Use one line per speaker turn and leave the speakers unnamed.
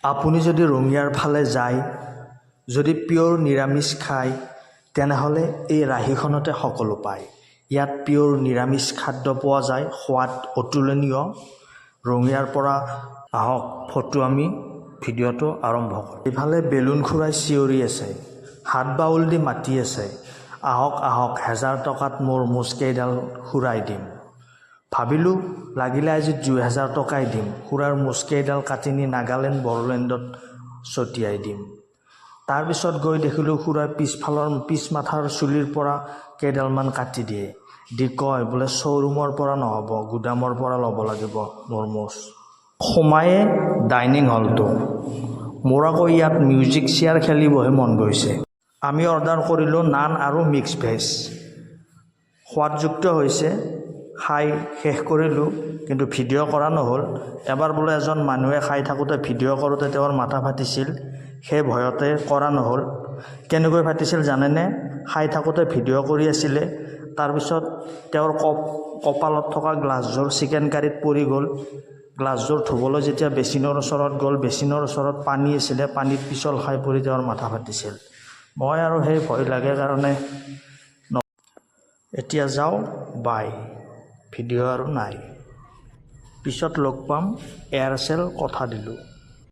আপুনি যদি ৰঙিয়াৰ ফালে যায়, যদি পিয়ৰ নিৰামিষ খায়, তেনেহ'লে এই ৰাহিখনতে সকলো পায়। ইয়াত পিয়ৰ নিৰামিষ খাদ্য পোৱা যায়, সোৱাদ অতুলনীয়। ৰঙিয়াৰ পৰা আহক ফটো আমি ভিডিঅ'টো আৰম্ভ কৰোঁ। ইফালে বেলুন খুৰাই চিঞৰি আছে, হাত বাউল দি মাতি আছে, আহক আহক 1000 টকাত মোৰ মুচকেইডাল খুৰাই দিম। ভাবিলোঁ লাগিলে আজি 2000 টকাই দিম, খুৰাৰ মুচকেইডাল কাটি নি নাগালেণ্ড বড়োলেণ্ডত ছটিয়াই দিম। তাৰপিছত গৈ দেখিলোঁ খুৰাই পিছ মাথাৰ চুলিৰ পৰা কেইডালমান কাটি দিয়ে, দি কয় বোলে শ্ব'ৰুমৰ পৰা নহ'ব, গুদামৰ পৰা ল'ব লাগিব মোৰ মুচ। সোমায়ে ডাইনিং হলটো, মোৰ আকৌ ইয়াত মিউজিক চেয়াৰ খেলিবহে মন গৈছে। আমি অৰ্ডাৰ কৰিলোঁ নান আৰু মিক্স ভেজ। সোৱাদযুক্ত হৈছে, খাই শেষ কৰিলোঁ, কিন্তু ভিডিঅ' কৰা নহ'ল। এবাৰ বোলে এজন মানুহে খাই থাকোঁতে ভিডিঅ' কৰোঁতে তেওঁৰ মাথা ফাটিছিল, সেই ভয়তে কৰা নহ'ল। কেনেকৈ ফাটিছিল জানেনে? খাই থাকোঁতে ভিডিঅ' কৰি আছিলে, তাৰপিছত তেওঁৰ কপালত থকা গ্লাছযোৰ চিকেন কাৰীত পৰি গ'ল। গ্লাছযোৰ ধুবলৈ যেতিয়া বেচিনৰ ওচৰত গ'ল, বেচিনৰ ওচৰত পানী আছিলে, পানীত পিছল খাই পৰি তেওঁৰ মাথা ফাটিছিল। মই আৰু সেই ভয় লাগে কাৰণে এতিয়া যাওঁ, বাই। ভিডিঅ' আৰু নাই। পিছত লগ পাম, এয়াৰচেল কথা দিলোঁ।